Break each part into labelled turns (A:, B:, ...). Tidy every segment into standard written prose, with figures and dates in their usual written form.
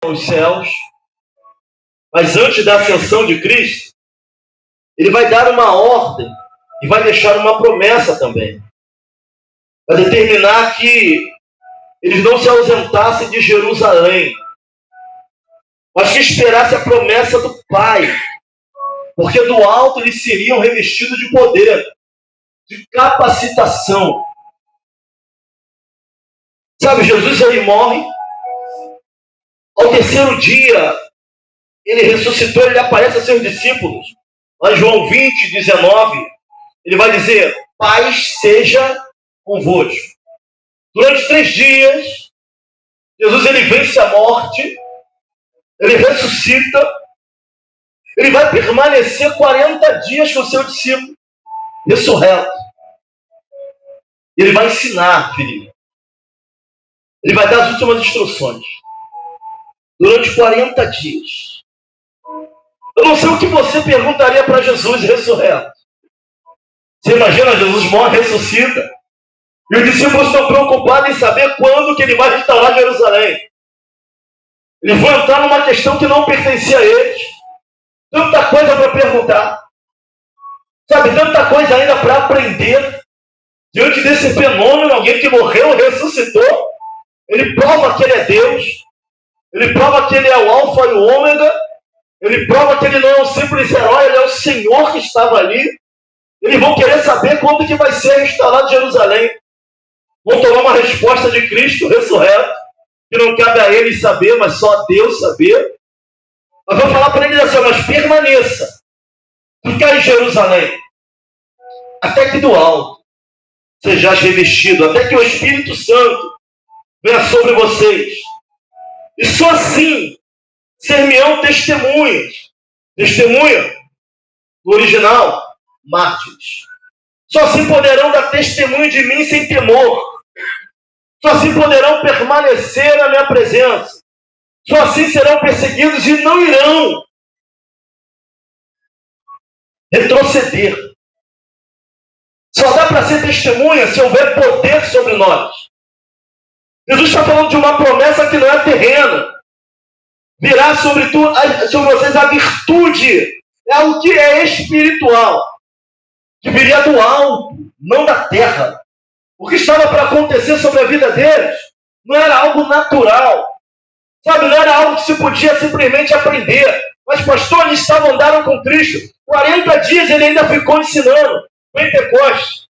A: aos céus, mas antes da ascensão de Cristo, ele vai dar uma ordem e vai deixar uma promessa também. Vai determinar que eles não se ausentassem de Jerusalém, mas que esperassem a promessa do Pai, porque do alto eles seriam revestidos de poder, de capacitação. Sabe, Jesus ele morre, ao terceiro dia ele ressuscitou, ele aparece a seus discípulos. Lá em João 20, 19, ele vai dizer: paz seja convosco. Durante 3 dias, Jesus ele vence a morte, ele ressuscita, ele vai permanecer 40 dias com o seu discípulo, ressurreto. Ele vai ensinar, filhinho. Ele vai dar as últimas instruções. Durante 40 dias. Eu não sei o que você perguntaria para Jesus ressurreto. Você imagina, Jesus morre, ressuscita, e os discípulos estão preocupados em saber quando que ele vai restaurar Jerusalém. Eles vão entrar numa questão que não pertencia a eles. Tanta coisa para perguntar. Sabe, tanta coisa ainda para aprender. Diante desse fenômeno, alguém que morreu, ressuscitou, ele prova que ele é Deus, ele prova que ele é o alfa e o ômega, ele prova que ele não é um simples herói, ele é o Senhor que estava ali. Eles vão querer saber quando que vai ser restaurado Jerusalém. Vão tomar uma resposta de Cristo ressurreto, que não cabe a eles saber, mas só a Deus saber. Mas vou falar para eles assim: mas permaneça, ficar em Jerusalém, até que do alto sejais revestido, até que o Espírito Santo venha sobre vocês. E só assim ser-me-ão testemunhas. Testemunha, no original, mártires. Só assim poderão dar testemunho de mim sem temor. Só assim poderão permanecer na minha presença. Só assim serão perseguidos e não irão retroceder. Só dá para ser testemunha se houver poder sobre nós. Jesus está falando de uma promessa que não é terrena. Virá sobre vocês a virtude. É algo que é espiritual. Que viria do alto, não da terra. O que estava para acontecer sobre a vida deles não era algo natural. Sabe, não era algo que se podia simplesmente aprender. Mas, pastor, eles andaram com Cristo. 40 dias ele ainda ficou ensinando. Pentecostes.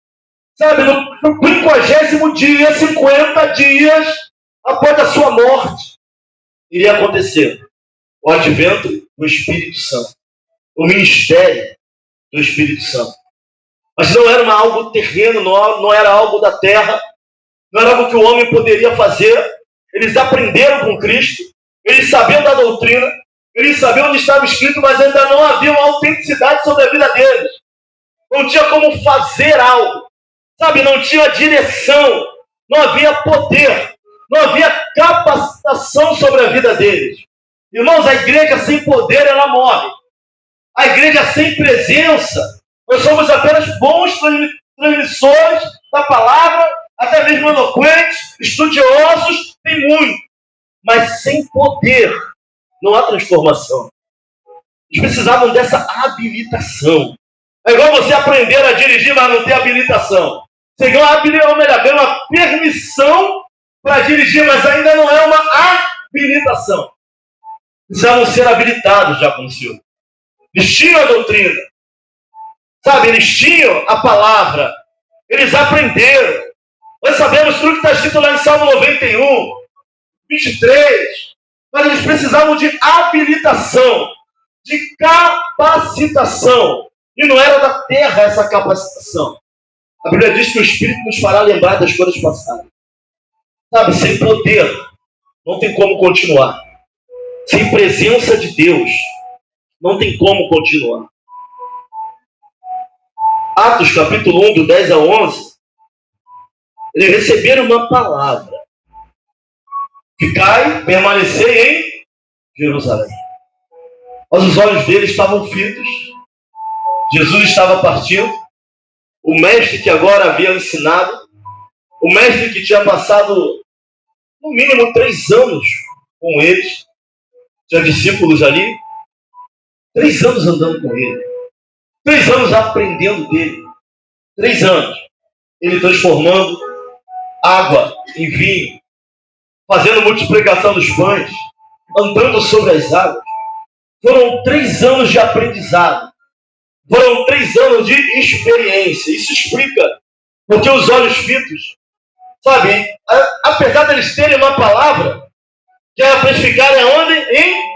A: Sabe, no 50º dia, 50 dias após a sua morte, iria acontecer o advento do Espírito Santo. O ministério do Espírito Santo. Mas não era algo terreno, não era algo da terra, não era algo que o homem poderia fazer. Eles aprenderam com Cristo, eles sabiam da doutrina, eles sabiam onde estava escrito, mas ainda não havia uma autenticidade sobre a vida deles. Não tinha como fazer algo, sabe? Não tinha direção, não havia poder, não havia capacitação sobre a vida deles. Irmãos, a igreja sem poder, ela morre. A igreja sem presença, nós somos apenas bons transmissores da palavra, até mesmo eloquentes, estudiosos, tem muito. Mas sem poder, não há transformação. Eles precisavam dessa habilitação. É igual você aprender a dirigir, mas não ter habilitação. Você ganha uma permissão para dirigir, mas ainda não é uma habilitação. Precisavam ser habilitados já com o Senhor. Eles tinham a doutrina. Sabe, eles tinham a palavra. Eles aprenderam. Nós sabemos tudo que está escrito lá em Salmo 91, 23. Mas eles precisavam de habilitação, de capacitação. E não era da terra essa capacitação. A Bíblia diz que o Espírito nos fará lembrar das coisas passadas. Sabe, sem poder, não tem como continuar. Sem presença de Deus, não tem como continuar. Atos capítulo 1, do 10 a 11, eles receberam uma palavra. Ficai, permanecei em Jerusalém. Mas os olhos deles estavam fitos. Jesus estava partindo. O mestre que agora havia ensinado, o mestre que tinha passado no mínimo 3 anos com eles, Tinha discípulos ali, 3 anos andando com ele, 3 anos aprendendo dele, 3 anos, ele transformando água em vinho, fazendo multiplicação dos pães, andando sobre as águas. Foram 3 anos de aprendizado, foram 3 anos de experiência. Isso explica porque os olhos fitos, sabe, apesar deles terem uma palavra, que era para eles ficarem aonde? Em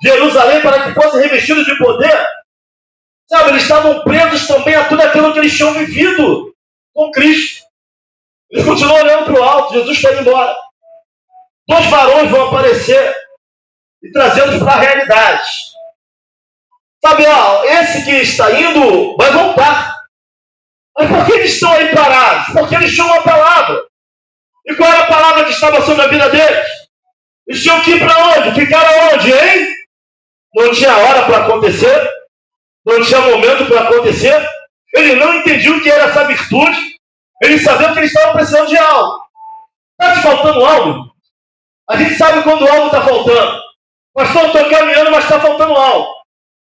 A: Jerusalém, para que fossem revestidos de poder. Sabe, eles estavam presos também a tudo aquilo que eles tinham vivido com Cristo. Eles continuam olhando para o alto, Jesus está indo embora. 2 varões vão aparecer e trazê-los para a realidade. Sabe, ó, esse que está indo vai voltar. Mas por que eles estão aí parados? Porque eles tinham uma palavra. E qual era a palavra que estava sobre a vida deles? Eles tinham que ir para onde? Ficar aonde, hein? Não tinha hora para acontecer, não tinha momento para acontecer. Eles não entendiam o que era essa virtude. Eles sabiam que eles estavam precisando de algo. Está te faltando algo? A gente sabe quando algo está faltando. Pastor, estou caminhando, mas está faltando algo.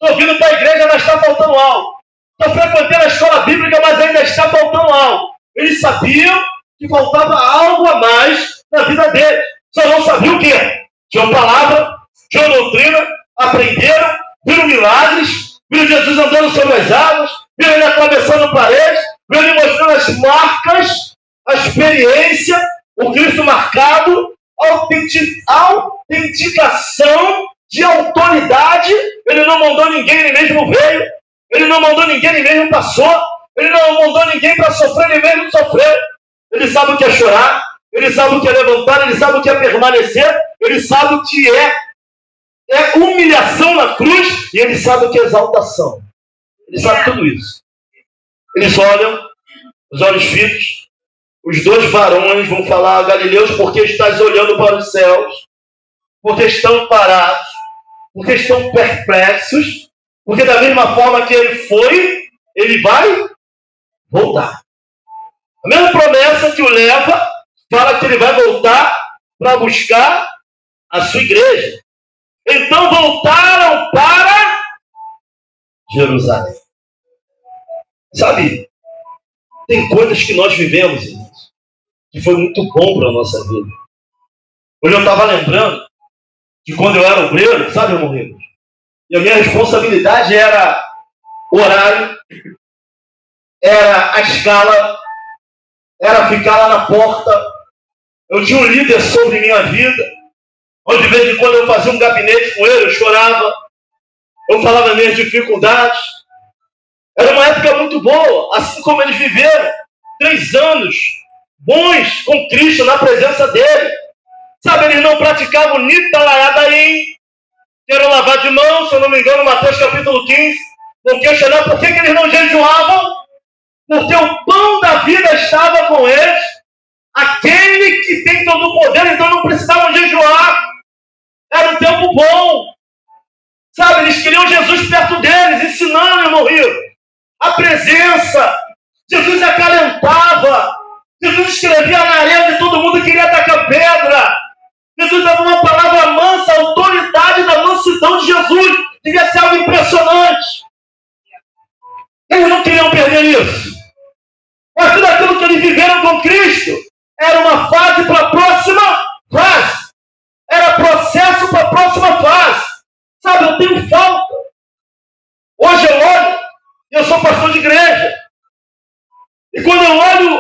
A: Estou vindo para a igreja, mas está faltando algo. Estou frequentando a escola bíblica, mas ainda está faltando algo. Eles sabiam que faltava algo a mais na vida deles. Só não sabiam o quê? Tinham palavra, tinham doutrina, aprenderam, viram milagres, viram Jesus andando sobre as águas, viram ele atravessando paredes, viram ele mostrando as marcas, a experiência, o Cristo marcado, autenticação de autoridade. Ele não mandou ninguém, ele mesmo veio. Ele não mandou ninguém, ele mesmo passou. Ele não mandou ninguém para sofrer, ele mesmo sofreu. Ele sabe o que é chorar, ele sabe o que é levantar, ele sabe o que é permanecer, ele sabe o que é humilhação na cruz, e ele sabe o que é exaltação. Ele sabe tudo isso. Eles olham, os olhos fitos, os 2 varões vão falar: Galileus, porque estás olhando para os céus? Porque estão parados, porque estão perplexos, porque da mesma forma que ele foi, ele vai voltar. A mesma promessa que o leva, fala que ele vai voltar para buscar a sua igreja. Então voltaram para Jerusalém. Sabe, tem coisas que nós vivemos, irmãos, que foi muito bom para a nossa vida. Hoje eu estava lembrando de quando eu era obreiro, sabe, irmão Ramos? E a minha responsabilidade era o horário, era a escala, era ficar lá na porta. Eu tinha um líder sobre minha vida, onde de vez em quando eu fazia um gabinete com ele, eu chorava, eu falava minhas dificuldades. Era uma época muito boa, assim como eles viveram 3 anos bons com Cristo na presença dele. Sabe, eles não praticavam nitalaiadaim, que era lavar de mão, se eu não me engano, Mateus capítulo 15, vão questionar por que eles não jejuavam, porque o pão da vida estava com eles, aquele que tem todo o poder, então não precisavam jejuar. Era um tempo bom. Sabe, eles queriam Jesus perto deles, ensinando, irmão Rio. A presença. Jesus acalentava. Jesus escrevia na areia de todo mundo que queria atacar pedra. Jesus dava uma palavra mansa, a autoridade da mansidão de Jesus. Devia ser algo impressionante. Eles não queriam perder isso. Mas tudo aquilo que eles viveram com Cristo era uma fase para a próxima fase. Era processo para a próxima fase. Sabe, eu tenho falta. Hoje eu olho, eu sou pastor de igreja. E quando eu olho,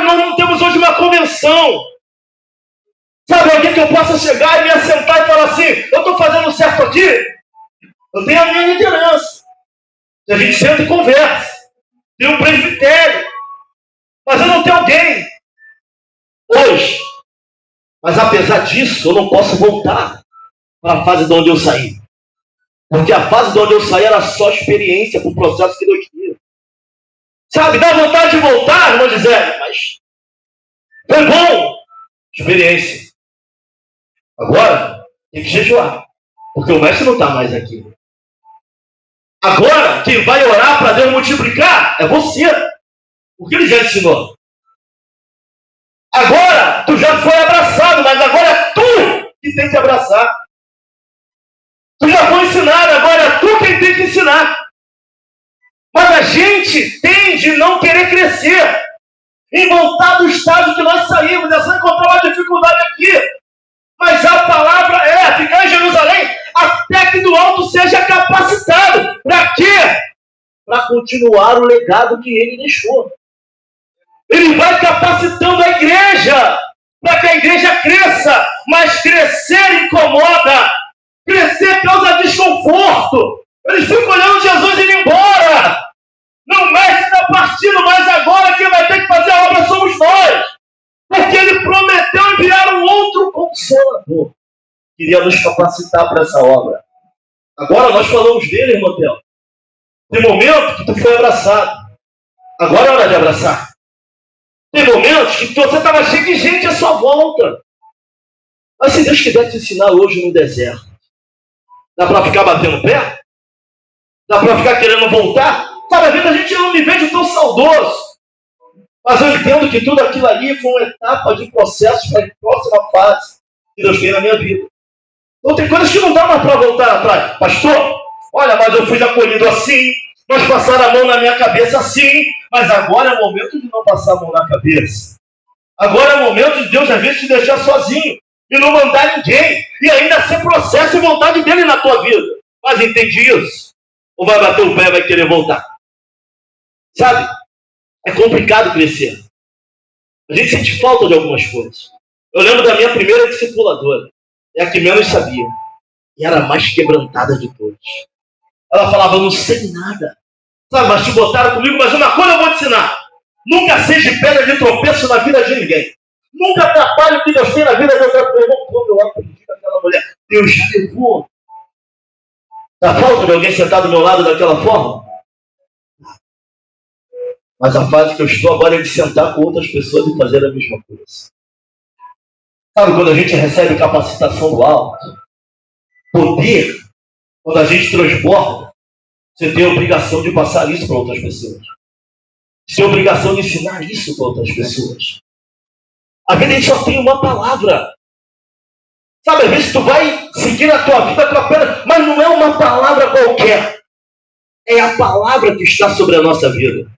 A: nós não temos hoje uma convenção. Sabe, alguém que eu possa chegar e me assentar e falar assim: eu estou fazendo certo aqui? Eu tenho a minha liderança. A gente senta e conversa. Tem um presbitério. Mas eu não tenho alguém hoje. Mas apesar disso, eu não posso voltar para a fase de onde eu saí. Porque a fase de onde eu saí era só experiência para o processo que Deus tinha. Sabe, dá vontade de voltar, irmão Gisele, mas foi bom. Experiência. Agora, tem que jejuar. Porque o mestre não está mais aqui. Agora, quem vai orar para Deus multiplicar é você. Porque ele já ensinou. Agora, tu já foi abraçado, mas agora é tu que tem que abraçar. a gente tende a não querer crescer. Em voltar do estágio que nós saímos, é só encontrar uma dificuldade aqui. Mas a palavra é ficar em Jerusalém até que do alto seja capacitado. Para quê? Para continuar o legado que ele deixou. Ele vai capacitando a igreja para que a igreja cresça, mas crescer incomoda. Crescer causa desconforto. Eles ficam olhando Jesus indo embora. Não, o mestre está partindo, mas agora quem vai ter que fazer a obra somos nós. Porque ele prometeu enviar um outro consolador. Queria nos capacitar para essa obra. Agora nós falamos dele, irmão Theo. Tem momento que tu foi abraçado. Agora é hora de abraçar. Tem momentos que você estava cheio de gente à sua volta. Mas se Deus quiser te ensinar hoje no deserto, dá para ficar batendo pé? Dá para ficar querendo voltar? Sabe, às vezes a gente não me vende tão saudoso. Mas eu entendo que tudo aquilo ali foi uma etapa de processo para a próxima fase que Deus tem na minha vida. Então tem coisas que não dá mais para voltar atrás. Pastor, olha, mas eu fui acolhido assim, mas passaram a mão na minha cabeça assim, mas agora é o momento de não passar a mão na cabeça. Agora é o momento de Deus, às vezes, te deixar sozinho e não mandar ninguém, e ainda ser processo e vontade dele na tua vida. Mas entende isso? Ou vai bater o pé e vai querer voltar? Sabe? É complicado crescer. A gente sente falta de algumas coisas. Eu lembro da minha primeira discipuladora. É a que menos sabia. E era a mais quebrantada de todos. Ela falava, eu não sei nada. Sabe, mas te botaram comigo, mas uma coisa eu vou te ensinar. Nunca seja pedra de tropeço na vida de ninguém. Nunca atrapalhe o que Deus tem na vida de outra pessoa. Como eu aprendi com aquela mulher. Deus já levou. Dá falta de alguém sentado do meu lado daquela forma? Mas a fase que eu estou agora é de sentar com outras pessoas e fazer a mesma coisa. Sabe, quando a gente recebe capacitação do alto, poder, quando a gente transborda, você tem a obrigação de passar isso para outras pessoas. Você tem a obrigação de ensinar isso para outras pessoas. Às vezes a gente só tem uma palavra. Sabe, às vezes tu vai seguir a tua vida com apenas, mas não é uma palavra qualquer. É a palavra que está sobre a nossa vida.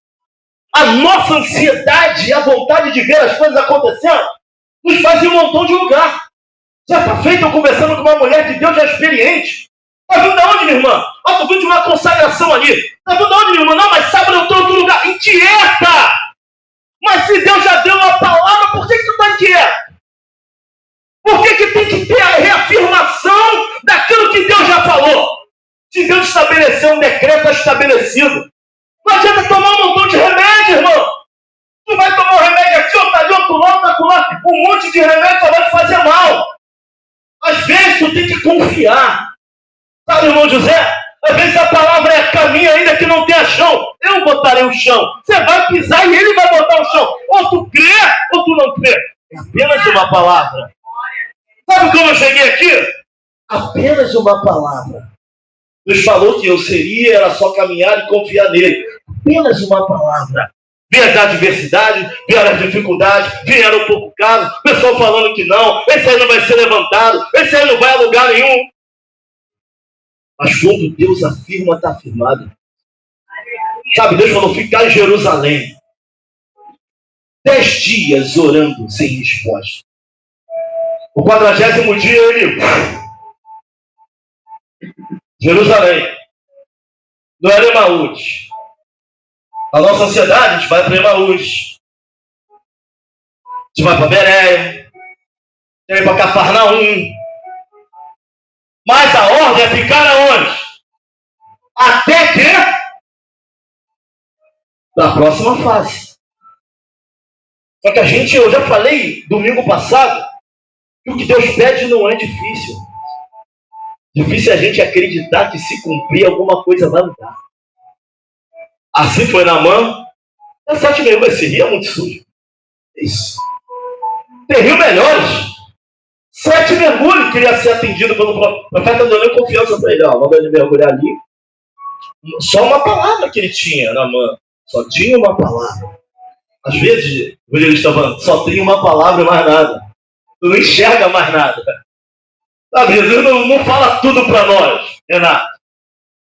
A: A nossa ansiedade e a vontade de ver as coisas acontecendo nos faz ir um montão de lugar. Certa feita, eu conversando com uma mulher de Deus já experiente. Tá vindo de onde, minha irmã? Ah, tô vindo de uma consagração ali. Tá vindo de onde, minha irmã? Não, mas sábado eu estou em outro lugar. Inquieta! Mas se Deus já deu uma palavra, por que tu está inquieto? Por que tem que ter a reafirmação daquilo que Deus já falou? Se Deus estabeleceu um decreto, está estabelecido. Não adianta tomar um montão de remédio, irmão. Tu vai tomar um remédio aqui, outro ali, outro lá, outro lá. Um monte de remédio só vai te fazer mal. Às vezes tu tem que confiar. Sabe, irmão José? Às vezes a palavra é caminho ainda que não tenha chão. Eu botarei o chão. Você vai pisar e ele vai botar o chão. Ou tu crê, ou tu não crê. É apenas uma palavra. Sabe como eu cheguei aqui? Apenas uma palavra. Deus falou que eu seria, era só caminhar e confiar nele. Apenas uma palavra. Vieram as adversidades, vieram as dificuldades, vieram um pouco caso, o pessoal falando que não, esse aí não vai ser levantado, esse aí não vai a lugar nenhum. Mas quando Deus afirma, está afirmado. Sabe, Deus falou, ficar em Jerusalém 10 dias orando sem resposta. O 40º dia ele... Jerusalém. Não era Emaús. A nossa ansiedade, a gente vai para Emaús. A gente vai para Bereia. A gente vai para Cafarnaum. Mas a ordem é ficar aonde? Até que? Na próxima fase. Só que a gente, eu já falei domingo passado, que o que Deus pede não é difícil. Difícil é a gente acreditar que se cumprir alguma coisa vai mudar. Assim foi Naamã. É 7 mergulhos. Esse rio é muito sujo. Isso. Tem rio melhores. 7 mergulhos queria ser atendido pelo profeta, não deu nem confiança para ele. Manda ele mergulhar ali. Só uma palavra que ele tinha, Naamã. Só tinha uma palavra. Às vezes, o evangelista está falando, só tem uma palavra e mais nada. Tu não enxerga mais nada. Sabe, Jesus não fala tudo para nós, Renato.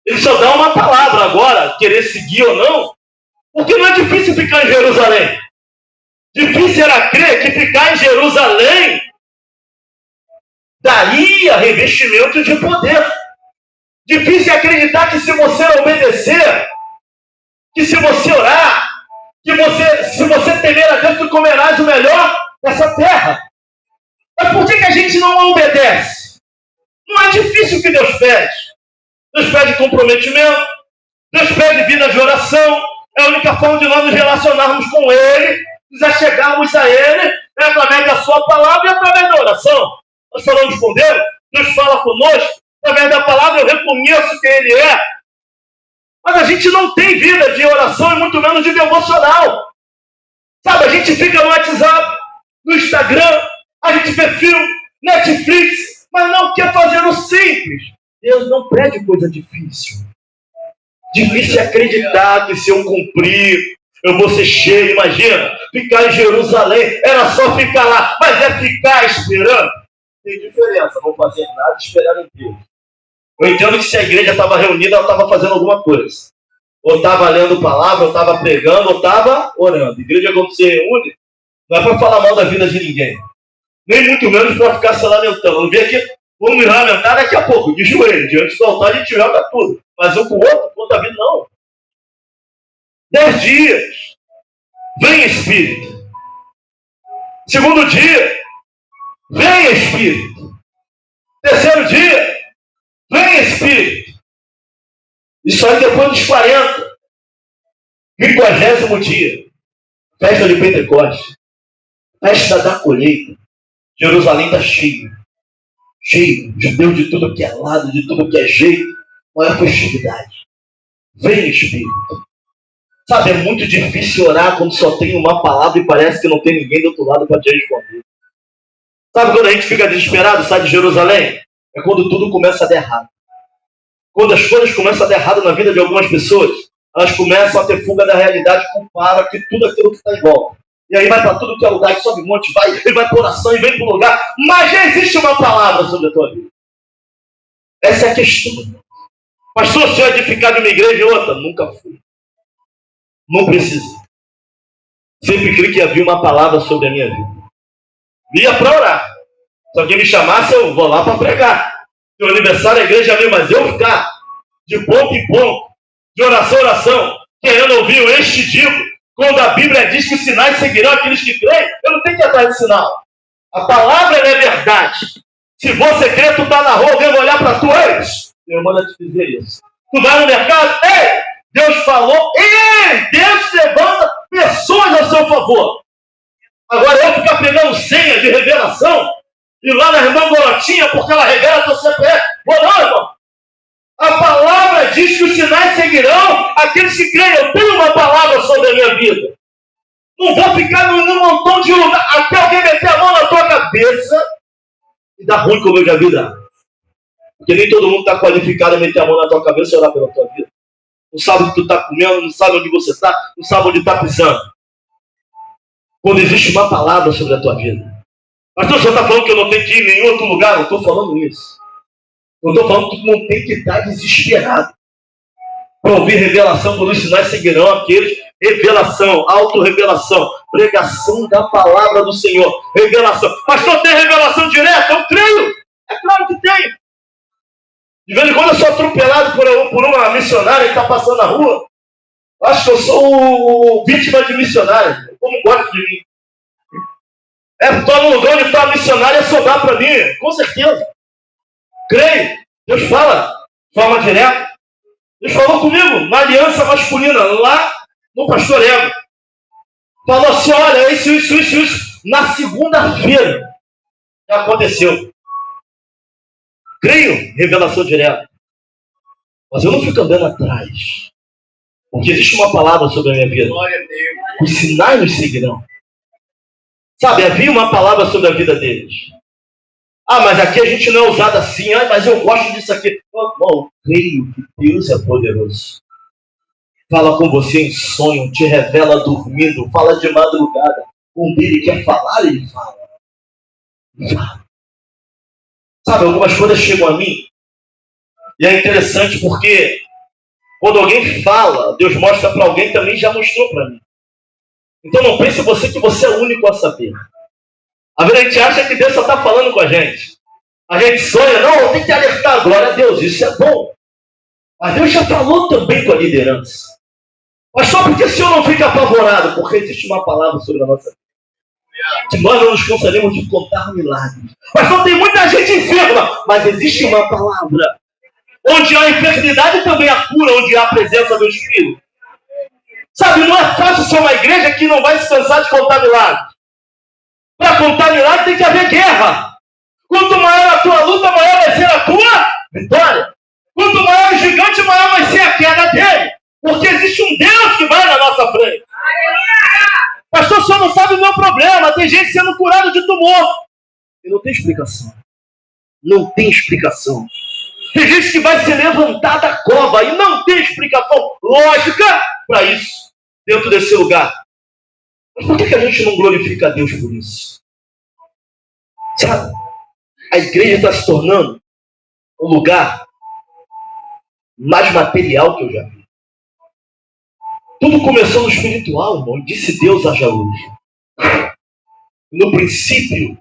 A: Ele só dá uma palavra. Agora, querer seguir ou não, porque não é difícil ficar em Jerusalém. Difícil era crer que ficar em Jerusalém daria revestimento de poder. Difícil é acreditar que se você obedecer, que se você orar, se você temer a Deus, tu comerás o melhor dessa terra. Mas por que a gente não obedece? Não é difícil o que Deus pede. Deus pede comprometimento, Deus pede vida de oração. É a única forma de nós nos relacionarmos com Ele, nos achegarmos a Ele, é através da sua palavra e através da oração. Nós falamos com Deus, Deus fala conosco, através da palavra eu reconheço quem Ele é. Mas a gente não tem vida de oração e muito menos de devocional. Sabe, a gente fica no WhatsApp, no Instagram, a gente vê filme, Netflix, mas não quer fazer o simples. Deus não pede coisa difícil. Difícil é acreditar que se eu cumprir, eu vou ser cheio. Imagina, ficar em Jerusalém, era só ficar lá, mas é ficar esperando. Tem diferença, não fazer nada e esperar em Deus. Eu entendo que se a igreja estava reunida, ela estava fazendo alguma coisa. Ou estava lendo palavra, ou estava pregando, ou estava orando. A igreja, quando se reúne, não é para falar mal da vida de ninguém. Nem muito menos para ficar se lamentando. Não vem aqui, vamos me lamentar daqui a pouco, de joelho. Diante do altar a gente joga tudo. Mas um com o outro, contra a vida, não. 10 dias. Vem Espírito. Segundo dia, vem Espírito. Terceiro dia, vem Espírito. Isso aí depois dos 40. 50º dia. Festa de Pentecostes. Festa da colheita. Jerusalém está cheio. Cheio. Judeu de tudo que é lado, de tudo que é jeito. Olha a festividade. Vem Espírito. Sabe, é muito difícil orar quando só tem uma palavra e parece que não tem ninguém do outro lado para te responder. Sabe quando a gente fica desesperado, sai de Jerusalém? É quando tudo começa a dar errado. Quando as coisas começam a dar errado na vida de algumas pessoas, elas começam a ter fuga da realidade, compara que tudo aquilo que está em volta. E aí vai para tudo que é lugar, que sobe um monte, vai para oração e vem para o lugar. Mas já existe uma palavra sobre a tua vida. Essa é a questão. Pastor, se eu edificar de uma igreja e outra? Nunca fui. Não precisei. Sempre creio que havia uma palavra sobre a minha vida. Ia para orar. Se alguém me chamasse, eu vou lá para pregar. Seu aniversário, a igreja veio, mas eu ficar de ponto em ponto, de oração em oração, querendo ouvir o este digo, quando a Bíblia diz que os sinais seguirão aqueles que creem, eu não tenho que ir atrás de sinal. A palavra é verdade. Se você crê, tu está na rua, alguém vai olhar para tu, eu mando te dizer isso. Tu vai no mercado, Deus falou, Deus levanta pessoas a seu favor. Agora eu ficar pegando senha de revelação, e lá na irmã Gorotinha, porque ela revela teu CPF. Não, irmão. A palavra diz que os sinais seguirão aqueles que creem. Eu tenho uma palavra sobre a minha vida. Não vou ficar num montão de lugar até alguém meter a mão na tua cabeça e dar ruim como eu já vi dar. Porque nem todo mundo está qualificado a meter a mão na tua cabeça e orar pela tua vida. Não sabe o que tu está comendo, não sabe onde você está, não sabe onde está pisando. Quando existe uma palavra sobre a tua vida. Mas o senhor está falando que eu não tenho que ir em nenhum outro lugar? Não estou falando isso. Eu estou falando que tu não tem que estar desesperado para ouvir revelação, quando os sinais seguirão aqueles. Revelação, autorrevelação, pregação da palavra do Senhor. Revelação. Pastor, tem revelação direta? Eu creio. É claro que tem. De vez em quando eu sou atropelado por uma missionária que está passando na rua. Acho que eu sou vítima de missionária. Como gosta de mim. Estou num lugar onde está a missionária sobrar para mim. Com certeza. Creio. Deus fala de forma direta. Deus falou comigo na aliança masculina, lá no pastor Ego. Falou assim, olha, isso. Na segunda-feira já aconteceu. Creio, revelação direta. Mas eu não fico andando atrás. Porque existe uma palavra sobre a minha vida. Os sinais nos seguirão. Sabe, havia uma palavra sobre a vida deles. Mas aqui a gente não é usado assim. Mas eu gosto disso aqui. Não, eu creio que Deus é poderoso. Fala com você em sonho, te revela dormindo, fala de madrugada. Quando ele quer falar, ele fala. Sabe, algumas coisas chegam a mim. E é interessante porque Quando alguém fala, Deus mostra para alguém, também já mostrou para mim. Então não pense você que você é o único a saber. Às vezes a gente acha que Deus só está falando com a gente. A gente sonha, não, tem que alertar, glória a Deus, isso é bom. Mas Deus já falou também com a liderança. Mas só porque o senhor não fica apavorado, porque existe uma palavra sobre a nossa vida. Que nós não nos cansaremos de contar milagres. Mas só tem muita gente enferma, mas existe uma palavra. Onde há enfermidade também há cura, onde há a presença do Espírito. Sabe, não é fácil ser uma igreja que não vai se cansar de contar milagres. Para contar milagres tem que haver guerra. Quanto maior a tua luta, maior vai ser a tua vitória. Quanto maior o gigante, maior vai ser a queda dele. Porque existe um Deus que vai na nossa frente. Pastor, o senhor não sabe o meu problema. Tem gente sendo curada de tumor. E não tem explicação. Não tem explicação. Tem gente que vai se levantar da cova e não tem explicação lógica para isso, dentro desse lugar. Mas por que a gente não glorifica a Deus por isso? Sabe? A igreja está se tornando um lugar mais material que eu já vi. Tudo começou no espiritual, irmão. Disse Deus, haja luz. No princípio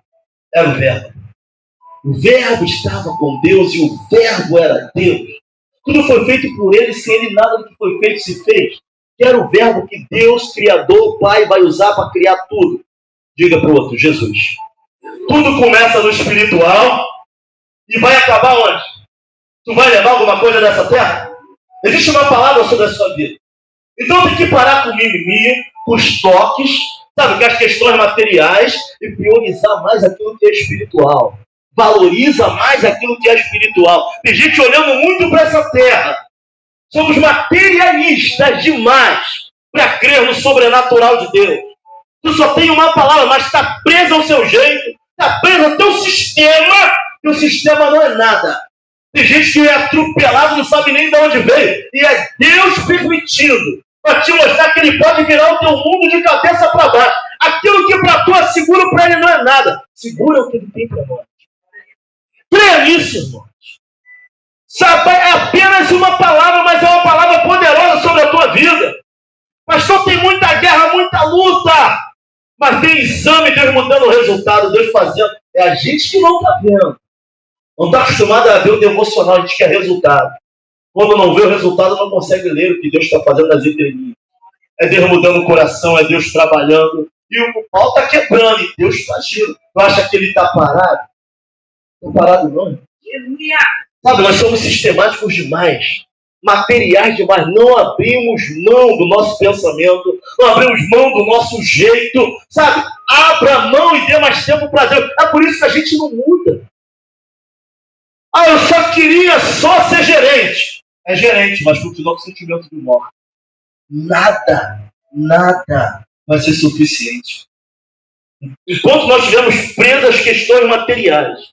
A: era o verbo. O verbo estava com Deus e o verbo era Deus. Tudo foi feito por ele, sem ele nada do que foi feito se fez. Que era o verbo que Deus, Criador, o Pai, vai usar para criar tudo. Diga para o outro, Jesus. Tudo começa no espiritual e vai acabar onde? Tu vai levar alguma coisa dessa terra? Existe uma palavra sobre a sua vida. Então tem que parar com o mimimi, com os toques, sabe, com as questões materiais e priorizar mais aquilo que é espiritual. Valoriza mais aquilo que é espiritual. Tem gente olhando muito para essa terra. Somos materialistas demais para crer no sobrenatural de Deus. Tu só tem uma palavra, mas está preso ao seu jeito, está preso ao teu sistema, e o sistema não é nada. Tem gente que é atropelado, não sabe nem de onde veio. E é Deus permitindo para te mostrar que ele pode virar o teu mundo de cabeça para baixo. Aquilo que para tu é seguro, para ele não é nada. Seguro é o que ele tem para nós. Creia nisso, irmãos. Sabe, é apenas uma palavra, mas é uma palavra poderosa sobre a tua vida. Pastor, tem muita guerra, muita luta. Mas tem exame, Deus mudando o resultado, Deus fazendo. É a gente que não está vendo. Não está acostumado a ver o devocional, a gente quer resultado. Quando não vê o resultado, não consegue ler o que Deus está fazendo nas entrelinhas. É Deus mudando o coração, é Deus trabalhando. E o pau está quebrando, e Deus está agindo. Tu acha que ele está parado? Não está parado não. Sabe, nós somos sistemáticos demais. Materiais demais. Não abrimos mão do nosso pensamento. Não abrimos mão do nosso jeito. Sabe, abra mão e dê mais tempo para Deus. É por isso que a gente não muda. Ah, eu só queria só ser gerente. É gerente, mas continua com sentimento de morte. Nada vai ser suficiente. Enquanto nós estivermos presos às questões materiais,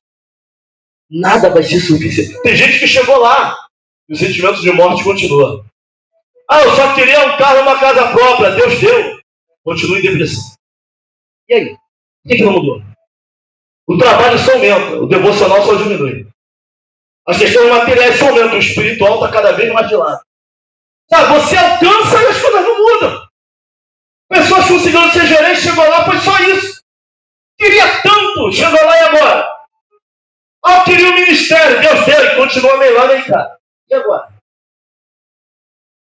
A: nada vai ser suficiente. Tem gente que chegou lá e o sentimento de morte continua. Ah, eu só queria um carro e uma casa própria. Deus deu. Continua em depressão. E aí? O que não mudou? O trabalho só aumenta, o devocional só diminui. As questões materiais só aumentam, o espiritual está cada vez mais de lado. Sabe, você alcança e as coisas não mudam. Pessoas conseguiram ser gerente, chegou lá, foi só isso. Queria tanto, chegou lá e agora? Ah, queria o ministério, Deus deu e continua meio lá nem cá. E agora?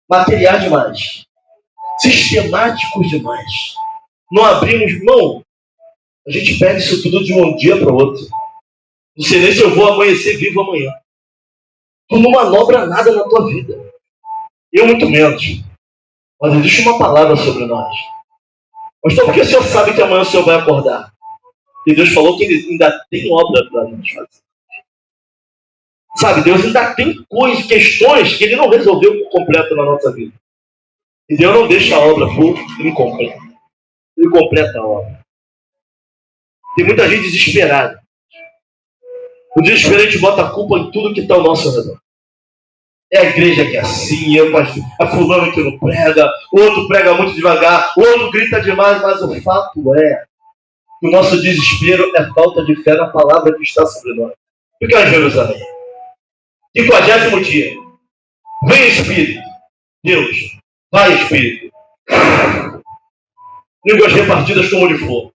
A: Material demais. Sistemáticos demais. Não abrimos mão. A gente perde isso tudo de um dia para o outro. Não sei nem se eu vou amanhecer vivo amanhã. Tu não manobra nada na tua vida. Eu muito menos. Mas existe uma palavra sobre nós. Mas então por que o Senhor sabe que amanhã o Senhor vai acordar? E Deus falou que Ele ainda tem obra para nos fazer. Sabe, Deus ainda tem coisas, questões que Ele não resolveu por completo na nossa vida. E Deus não deixa a obra por incompleta. Ele completa a obra. Tem muita gente desesperada. O desespero a gente bota a culpa em tudo que está ao nosso redor. É a igreja que é assim, é fulano que não prega, o outro prega muito devagar, o outro grita demais, mas o fato é que o nosso desespero é falta de fé na palavra que está sobre nós. Fica em Jerusalém. 50º dia. Vem Espírito. Deus. Vai, Espírito. Línguas repartidas como de fogo.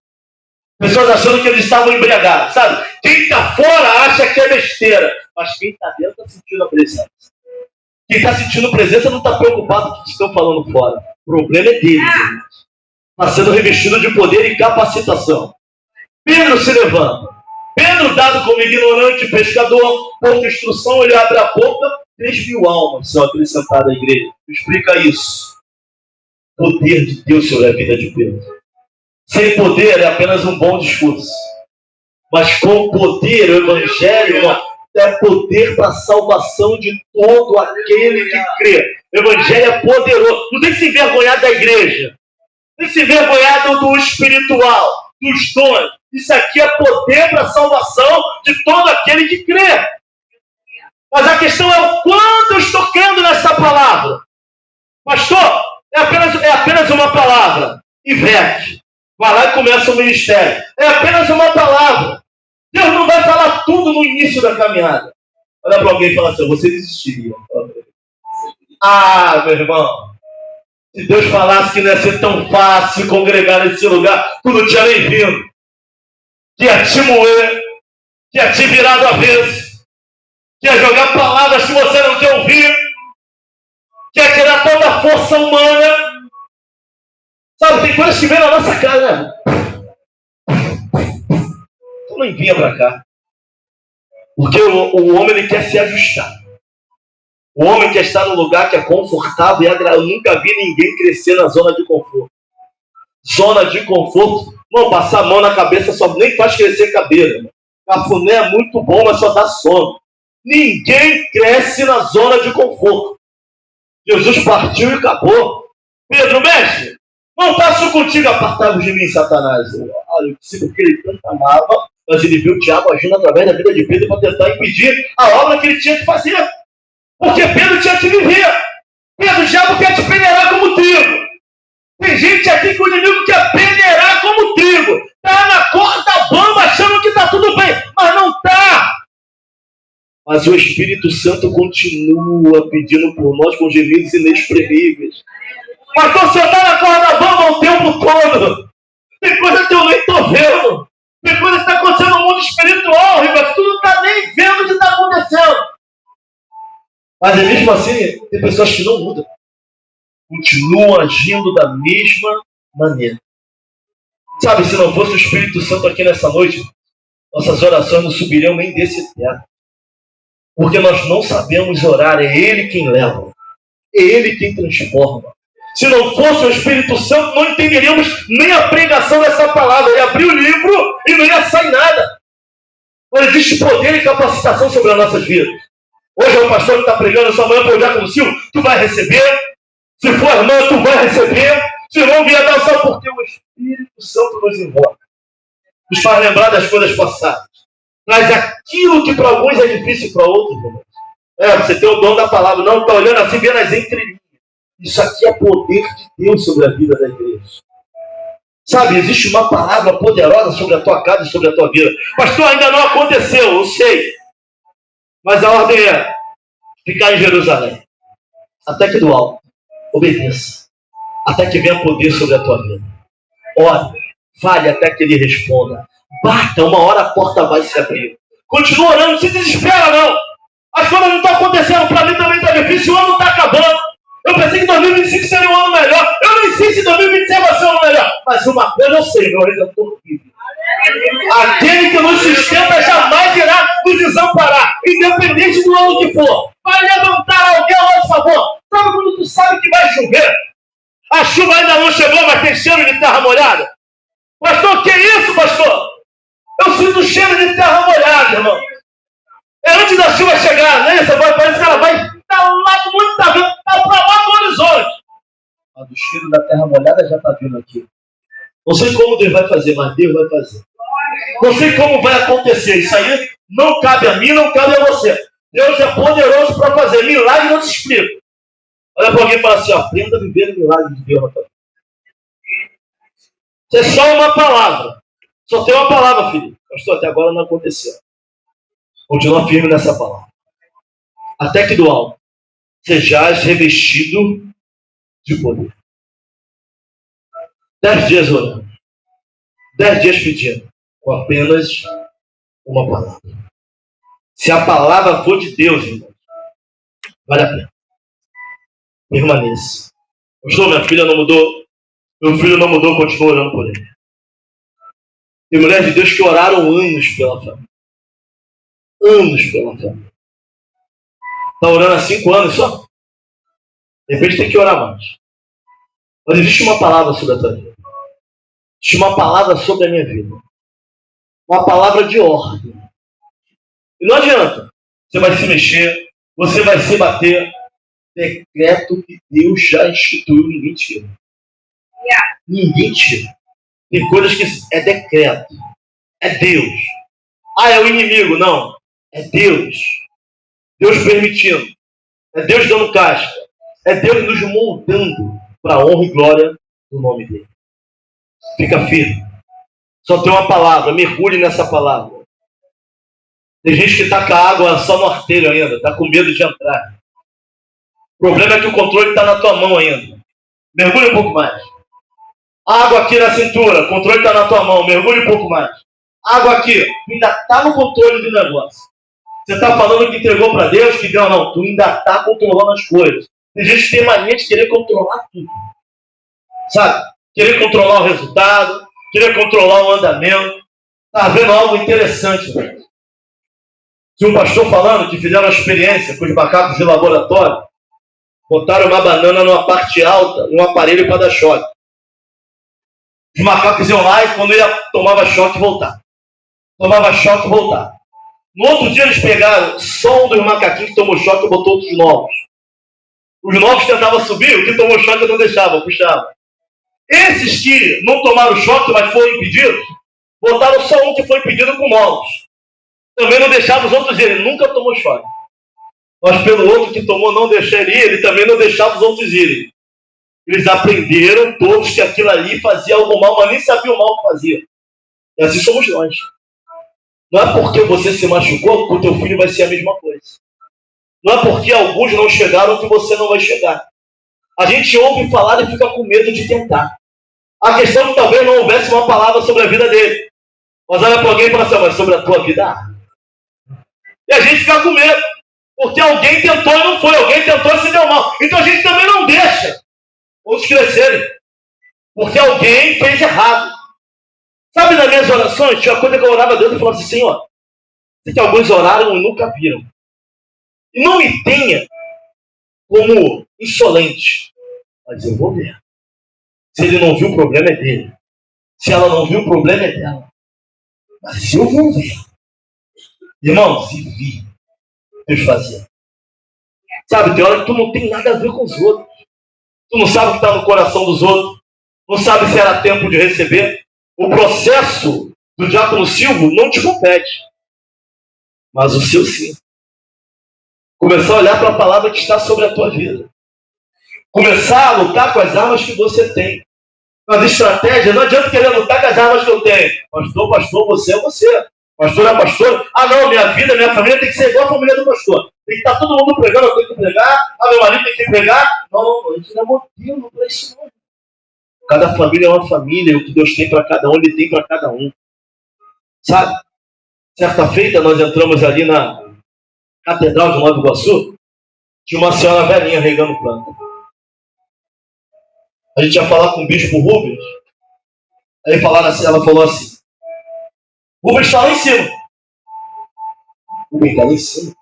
A: Pessoas achando que eles estavam embriagados, sabe? Quem está fora acha que é besteira, mas quem está dentro está sentindo a presença. Quem está sentindo presença não está preocupado com o que estão falando fora. O problema é deles. Está sendo revestido de poder e capacitação. Pedro se levanta. Pedro, dado como ignorante pescador, por instrução, ele abre a boca, 3.000 almas são acrescentadas à igreja. Explica isso. Poder de Deus sobre a vida de Pedro. Sem poder é apenas um bom discurso. Mas com poder, o Evangelho é poder para a salvação de todo aquele que crê. O Evangelho é poderoso. Não tem que se envergonhar da igreja. Não tem que se envergonhar do espiritual, dos dons. Isso aqui é poder para a salvação de todo aquele que crê. Mas a questão é o quanto eu estou crendo nessa palavra. Pastor, é apenas uma palavra. Ivete. Vai lá e começa o ministério. É apenas uma palavra. Deus não vai falar tudo no início da caminhada. Olha para alguém e fala assim, você desistiria. Ah, meu irmão. Se Deus falasse que não ia ser tão fácil congregar nesse lugar, tu não tinha nem vindo. Que ia te moer, que ia te virar do avesso, que ia jogar palavras que você não quer ouvir, que ia tirar toda a força humana. Sabe, tem coisas que vêm na nossa cara, né? Então não vinha para cá. Porque o homem ele quer se ajustar. O homem quer estar num lugar que é confortável e agradável. Eu nunca vi ninguém crescer na zona de conforto. Zona de conforto. Não, passar a mão na cabeça só nem faz crescer cabelo. Cafuné é muito bom, mas só dá sono. Ninguém cresce na zona de conforto. Jesus partiu e acabou. Pedro, mestre, não passo contigo, apartai-vos de mim, Satanás. Olha, o discípulo que ele tanto amava, mas ele viu o diabo agindo através da vida de Pedro para tentar impedir a obra que ele tinha que fazer. Porque Pedro tinha que viver. Pedro, o diabo quer te peneirar como trigo. Tem gente aqui que o inimigo quer peneirar como trigo. Está na corda bamba achando que está tudo bem, mas não está. Mas o Espírito Santo continua pedindo por nós com gemidos inexprimíveis. Pastor, você está na corda bamba o tempo todo. Tem coisa que eu nem estou vendo. Tem coisa que está acontecendo no mundo espiritual, mas tu não está nem vendo o que está acontecendo. Mas mesmo assim, tem pessoas que não mudam. Continuam agindo da mesma maneira. Sabe, se não fosse o Espírito Santo aqui nessa noite, nossas orações não subiriam nem desse teto. Porque nós não sabemos orar, é Ele quem leva. É Ele quem transforma. Se não fosse o Espírito Santo, não entenderíamos nem a pregação dessa palavra. Ele abriu o livro e não ia sair nada. Mas existe poder e capacitação sobre as nossas vidas. Hoje é o pastor que está pregando, sua manhã para o Diácono Silvio, tu vai receber. Se for irmã, tu vai receber. Se não vier, dar só porque o Espírito Santo nos envolve. Nos faz lembrar das coisas passadas. Traz aquilo que para alguns é difícil, para outros, irmãos. Você tem o dom da palavra. Não, está olhando assim, vendo as entrelinhas. Isso aqui é poder de Deus sobre a vida da igreja. Sabe, existe uma palavra poderosa sobre a tua casa e sobre a tua vida. Pastor, ainda não aconteceu, eu sei. Mas a ordem é ficar em Jerusalém. Até que do alto. Obedeça. Até que venha poder sobre a tua vida. Ore. Fale até que ele responda. Bata, uma hora a porta vai se abrir. Continua orando, não se desespera não. As coisas não estão acontecendo. Para mim também está difícil, o ano está acabando. Eu pensei que 2025 seria um ano melhor. Eu nem sei se 2026 vai ser um ano melhor. Mas uma coisa eu sei, meu Redentor vive. Aquele que nos sustenta jamais irá nos desamparar, independente do ano que for. Vai levantar alguém a nosso favor. Sabe quando tu sabe que vai chover? A chuva ainda não chegou, mas tem cheiro de terra molhada. Pastor, que isso, pastor? Eu sinto cheiro de terra molhada, irmão. É antes da chuva chegar, né? Parece que ela vai estar lá do mundo, está vendo? Está para lá do horizonte. Mas o cheiro da terra molhada já está vindo aqui. Não sei como Deus vai fazer, mas Deus vai fazer. Não sei como vai acontecer. Isso aí não cabe a mim, não cabe a você. Deus é poderoso para fazer. Milagre não se explica. Olha para alguém e fala assim, aprenda a viver o milagre de Deus. Isso é só uma palavra. Só tem uma palavra, filho. Pastor, até agora não aconteceu. Continua firme nessa palavra. Até que do alto sejais revestido de poder. 10 dias orando. 10 dias pedindo. Com apenas uma palavra. Se a palavra for de Deus, irmão, vale a pena. Permaneça. Pastor, minha filha não mudou. Meu filho não mudou, continua orando por ele. Tem mulheres de Deus que oraram anos pela família. Anos pela família. Está orando há 5 anos só? De repente tem que orar mais. Mas existe uma palavra sobre a tua vida. Existe uma palavra sobre a minha vida. Uma palavra de ordem. E não adianta. Você vai se mexer, você vai se bater. Decreto que Deus já instituiu, ninguém tira. Ninguém tira. Tem coisas que é decreto. É Deus. Ah, é o inimigo. Não. É Deus. Deus permitindo. É Deus dando casca. É Deus nos moldando para a honra e glória do nome dele. Fica firme. Só tem uma palavra. Mergulhe nessa palavra. Tem gente que está com a água só no artelho ainda. Está com medo de entrar. O problema é que o controle está na tua mão ainda. Mergulhe um pouco mais. Água aqui na cintura. O controle está na tua mão. Mergulhe um pouco mais. Água aqui. Ainda está no controle do negócio. Você está falando que entregou para Deus, que deu, não. Tu ainda está controlando as coisas. Tem gente que tem mania de querer controlar tudo. Sabe? Querer controlar o resultado. Querer controlar o andamento. Está vendo algo interessante, velho. Tinha um pastor falando que fizeram uma experiência com os macacos de laboratório. Botaram uma banana numa parte alta, num aparelho para dar choque. Os macacos iam lá e quando tomava choque, voltava. Tomava choque, voltava. No outro dia eles pegaram só um dos macaquinhos que tomou choque e botou outros novos. Os novos tentavam subir, o que tomou choque não deixava, puxava. Esses que não tomaram choque, mas foram impedidos, botaram só um que foi impedido com novos. Também não deixava os outros irem, nunca tomou choque. Mas pelo outro que tomou não deixar ele ir, ele também não deixava os outros irem. Eles aprenderam todos que aquilo ali fazia algo mal, mas nem sabiam o mal que fazia. E assim somos nós. Não é porque você se machucou que o teu filho vai ser a mesma coisa. Não é porque alguns não chegaram que você não vai chegar. A gente ouve falar e fica com medo de tentar. A questão é que talvez não houvesse uma palavra sobre a vida dele. Mas olha para alguém e fala assim, mas sobre a tua vida? E a gente fica com medo. Porque alguém tentou e não foi. Alguém tentou e se deu mal. Então a gente também não deixa outros crescerem. Porque alguém fez errado. Sabe, nas minhas orações, tinha uma coisa que eu orava a Deus e falava assim, Senhor, sei que alguns oraram e nunca viram. E não me tenha como insolente. Mas eu vou ver. Se ele não viu, o problema é dele. Se ela não viu, o problema é dela. Mas eu vou ver. Irmão, se vi, Deus fazia. Sabe, tem hora que tu não tem nada a ver com os outros. Tu não sabe o que está no coração dos outros. Não sabe se era tempo de receber. O processo do diácono Silvio não te compete. Mas o seu sim. Começar a olhar para a palavra que está sobre a tua vida. Começar a lutar com as armas que você tem. Com as estratégias. Não adianta querer lutar com as armas que eu tenho. Pastor, você é você. Pastor é pastor. Ah não, minha vida, minha família tem que ser igual a família do pastor. Tem que estar todo mundo pregando, eu tenho que pregar. Ah, meu marido tem que pregar. Não, a gente não é modelo para isso não. Cada família é uma família. O que Deus tem para cada um, Ele tem para cada um. Sabe? Certa feita nós entramos ali na Catedral de Nova Iguaçu. Tinha uma senhora velhinha regando planta. A gente ia falar com o bispo Rubens. Aí ela falou assim, Rubens está lá em cima. Rubens está lá em cima.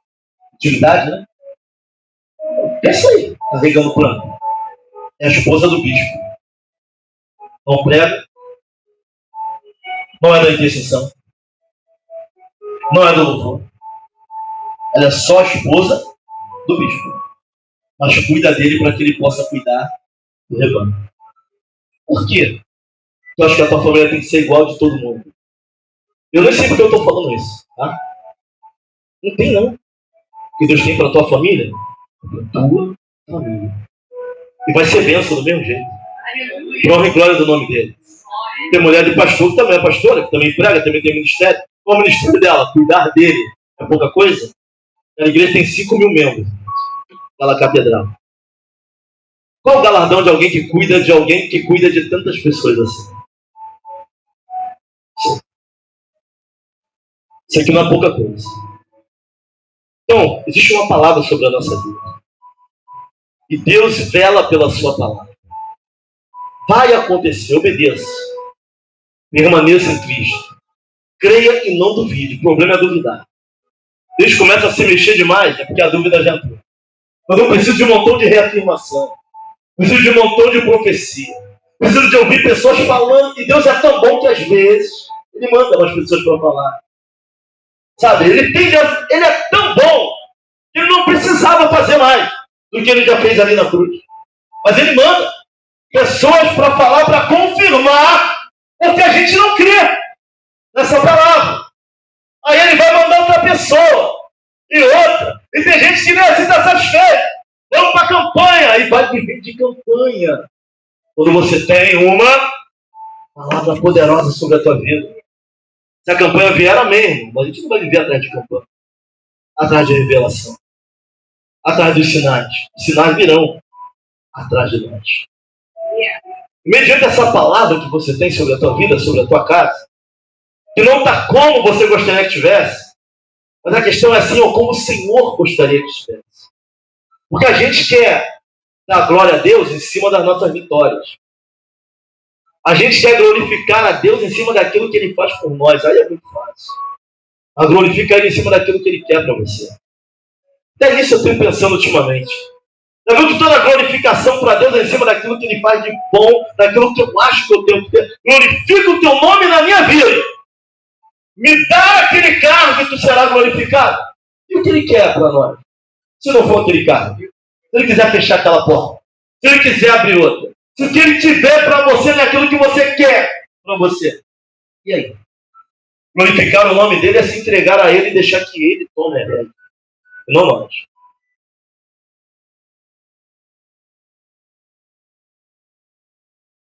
A: Atividade, né? É isso aí. Está regando planta. É a esposa do bispo. Não prega. Não é da intercessão. Não é do louvor. Ela é só a esposa do bispo. Mas cuida dele para que ele possa cuidar do rebanho. Por quê? Eu acho que a tua família tem que ser igual de todo mundo. Eu nem sei porque eu estou falando isso. Tá? Não tem não. O que Deus tem para a tua família? Para a tua família. E vai ser bênção do mesmo jeito. Para honra e glória do nome dele. Tem mulher de pastor que também é pastora, que também prega, também tem ministério. Qual é o ministério dela? Cuidar dele. É pouca coisa? A igreja tem 5.000 membros. Aquela catedral. Qual o galardão de alguém que cuida de tantas pessoas assim? Isso aqui não é pouca coisa. Então, existe uma palavra sobre a nossa vida. E Deus vela pela sua palavra. Vai acontecer, obedeça. Permaneça em Cristo. Creia e não duvide. O problema é duvidar. Deus começa a se mexer demais, é porque a dúvida já entrou. Mas eu preciso de um montão de reafirmação. Preciso de um montão de profecia. Preciso de ouvir pessoas falando. E Deus é tão bom que às vezes Ele manda umas pessoas para falar. Sabe? Ele é tão bom que Ele não precisava fazer mais do que Ele já fez ali na cruz. Mas Ele manda pessoas para falar, para confirmar, porque a gente não crê nessa palavra. Aí Ele vai mandar outra pessoa e outra. E tem gente que nem assim está satisfeita. Vamos para a campanha. E vai viver de campanha. Quando você tem uma palavra poderosa sobre a tua vida. Se a campanha vier, amém. Mas a gente não vai viver atrás de campanha. Atrás de revelação. Atrás dos sinais. Os sinais virão atrás de nós. Mediante essa palavra que você tem sobre a tua vida, sobre a tua casa, que não está como você gostaria que tivesse, mas a questão é assim, ou como o Senhor gostaria que estivesse. Porque a gente quer dar glória a Deus em cima das nossas vitórias. A gente quer glorificar a Deus em cima daquilo que Ele faz por nós. Aí é muito fácil. A glorificar Ele em cima daquilo que Ele quer para você. Até nisso eu tenho pensando ultimamente. Já viu que toda a glorificação para Deus é em cima daquilo que Ele faz de bom, daquilo que eu acho que eu tenho que ter. Glorifica o Teu nome na minha vida. Me dá aquele cargo que Tu serás glorificado. E o que Ele quer para nós? Se não for aquele cargo. Se Ele quiser fechar aquela porta. Se Ele quiser abrir outra. Se o que Ele tiver para você é aquilo que você quer para você. E aí? Glorificar o nome dele é se entregar a Ele e deixar que Ele tome a rédea. Não nós.